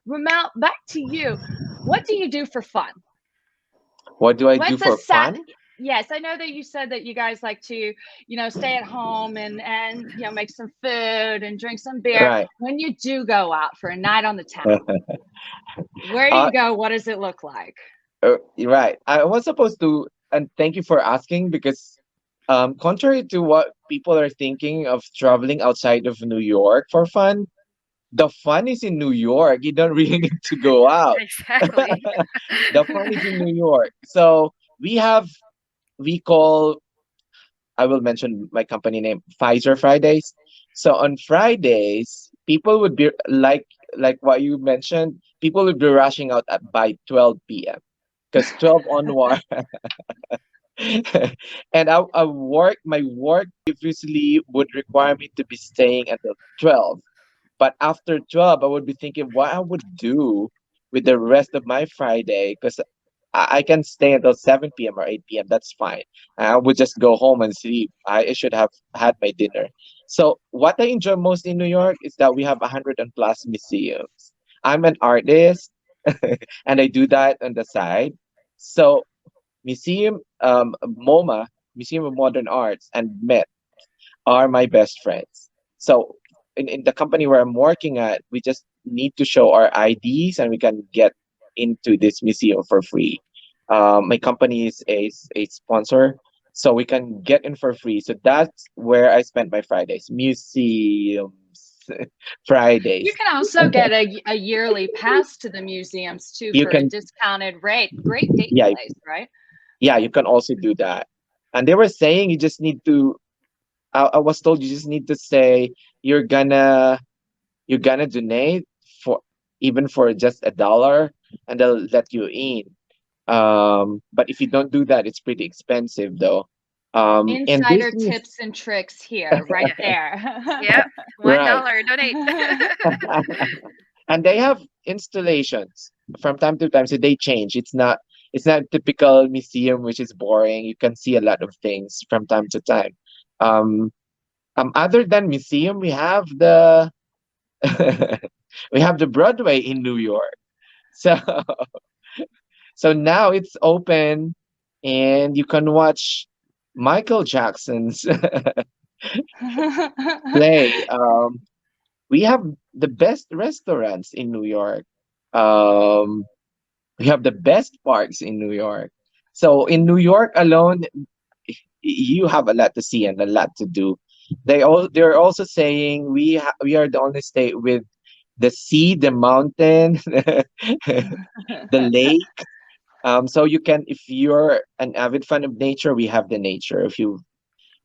Ramel, back to you. What do you do for fun? What do I do What's a for sat? fun? Yes, I know that you said that you guys like to, stay at home and make some food and drink some beer. Right. When you do go out for a night on the town, where do uh, you go? What does it look like? right. I was supposed to, and thank you for asking because, contrary to what people are thinking of traveling outside of New York for fun, the fun is in New York. You don't really need to go out. Exactly. The fun is in New York. So we have, we call, I will mention my company name, Pfizer Fridays. So on Fridays, people would be like what you mentioned, people would be rushing out at by 12 p.m. Because 12 onward, and my work previously would require me to be staying until 12. But after 12, I would be thinking what I would do with the rest of my Friday because I can stay until 7 p.m. or 8 p.m. That's fine. I would just go home and sleep. I should have had my dinner. So, what I enjoy most in New York is that we have 100 and plus museums. I'm an artist and I do that on the side. So, MoMA, Museum of Modern Arts, and Met are my best friends. So in the company where I'm working at, we just need to show our IDs and we can get into this museum for free. My company is a sponsor, so we can get in for free. So that's where I spend my Fridays. Museums You Fridays. can also get a yearly pass to the museums too You for a can, discounted rate. Great date and yeah, place, right? yeah, you can also do that. And they were saying you just need to. I was told you just need to say you're gonna you're gonna donate for even for just $1 and they'll let you in. But if you don't do that, it's pretty expensive though. And this Insider is tips and tricks here, right Yeah. there. Yep. one right. dollar donate. And they have installations from time to time, so they change. It's not typical museum which is boring. You can see a lot of things from time to time. Um, Other than museum, we have the we have the Broadway in New York. So so now it's open and you can watch Michael Jackson's play. We have the best restaurants in New York. Um, we have the best parks in New York. So in New York alone, you have a lot to see and a lot to do. They're also saying we are the only state with the sea, the mountain, the lake. So you can, if you're an avid fan of nature, we have the nature. If you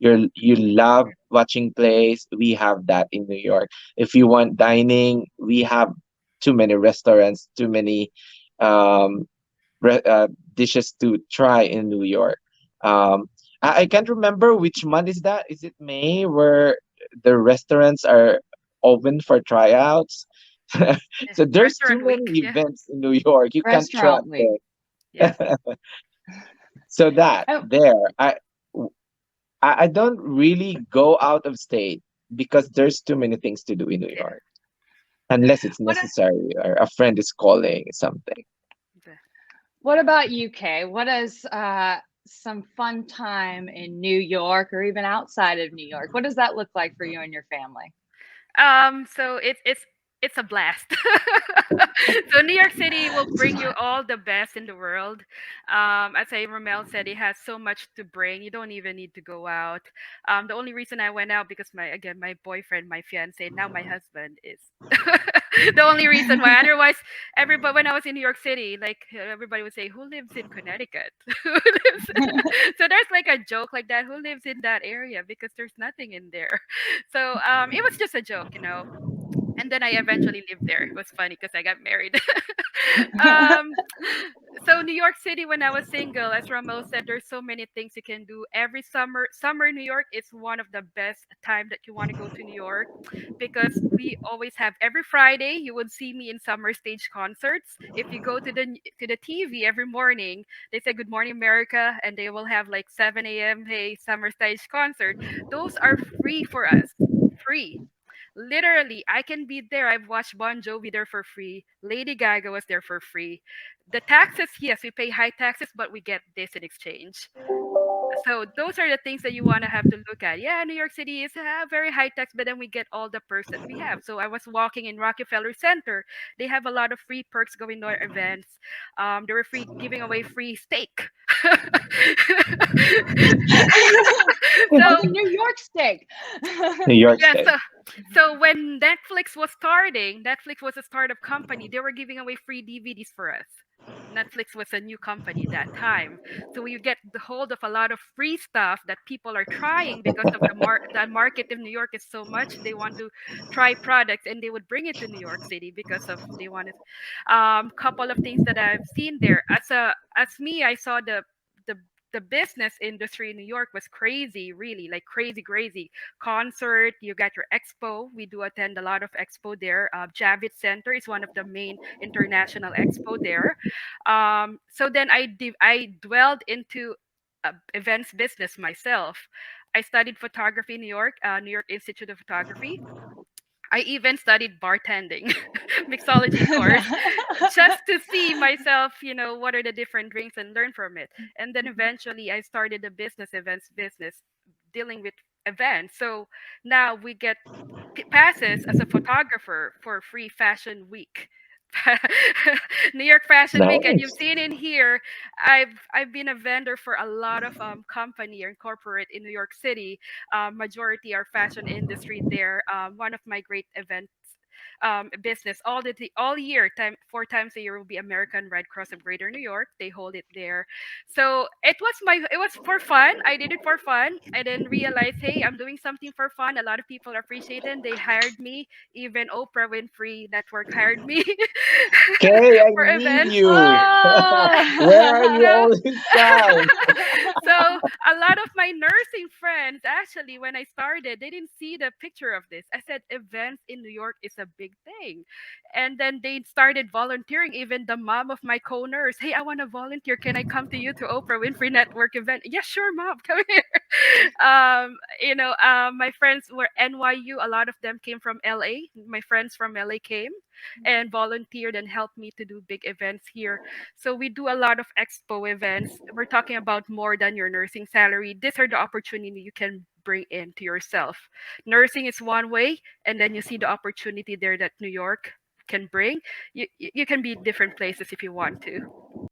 love watching plays, we have that in New York. If you want dining, we have too many restaurants, too many um, dishes to try in New York. Um, I can't remember which month is that. Is it May where the restaurants are open for tryouts? So there's too Restaurant week. many Yeah. events in New York. You can't track Restaurant week. them. Yeah. So that Oh, there, I don't really go out of state because there's too many things to do in New Yeah. York unless it's what necessary or a friend is calling something. The- what about UK? What is some fun time in New York or even outside of New York? What does that look like for you and your family? So it's a blast. So New York City will bring you all the best in the world. As I Ramel said, it has so much to bring. You don't even need to go out. The only reason I went out because my boyfriend, my fiance, now my husband is the only reason why. Otherwise, everybody when I was in New York City, like everybody would say, "Who lives in Connecticut?" Who lives? So there's like a joke like that. Who lives in that area? Because there's nothing in there. So it was just a joke. And then I eventually lived there. It was funny because I got married. um, so New York City, when I was single, as Ramon said, there's so many things you can do. Every summer New York is one of the best time that you want to go to New York because we always have every Friday. You would see me in summer stage concerts. If you go to the TV every morning, they say Good Morning America, and they will have like 7 a.m. Hey summer stage concert. Those are free for us, free. Literally, I can be there. I've watched Bon Jovi there for free. Lady Gaga was there for free. The taxes, yes, we pay high taxes, but we get this in exchange. So those are the things that you want to have to look at. Yeah, New York City is very high tax, but then we get all the perks that we have. So I was walking in Rockefeller Center. They have a lot of free perks going to our events. They were free giving away free steak. Oh, So the New York steak. New York yeah, State. so when Netflix was starting, Netflix was a startup company. They were giving away free DVDs for us. Netflix was a new company that time, so we get the hold of a lot of free stuff that people are trying because of the market in New York is so much. They want to try products, and they would bring it to New York City because of they wanted. Couple of things that I've seen there as me, I saw the the business industry in New York was crazy, really like crazy, crazy concert. You got your expo. We do attend a lot of expo there. Javits Center is one of the main international expo there. So then I dwelled into events business myself. I studied photography in New York, New York Institute of Photography. I even studied bartending, mixology course, just to see myself, what are the different drinks and learn from it. And then eventually I started a events business dealing with events. So now we get passes as a photographer for free fashion week. New York Fashion Week, and you've Nice. seen in here. I've been a vendor for a lot of company or corporate in New York City. Majority are fashion industry there. One of my great events. Business all year time 4 times a year will be American Red Cross of Greater New York. They hold it there, so it was for fun. I did it for fun. I didn't realize, hey, I'm doing something for fun. A lot of people appreciate it. They hired me. Even Oprah Winfrey Network hired me Kay, I for need events. you. Where are you Oh. So all this time? so a lot of my nursing friends actually when I started they didn't see the picture of this. I said events in New York is a big thing, and then they started volunteering. Even the mom of my co-nurse, hey, I want to volunteer, can I come to you to Oprah Winfrey Network event? Yeah, sure, mom, come here. My friends were NYU. A lot of them came from LA. My friends from LA came and volunteered and helped me to do big events here. So we do a lot of expo events. We're talking about more than your nursing salary. These are the opportunity you can bring into yourself. Nursing is one way, and then you see the opportunity there that New York can bring. You can be different places if you want to.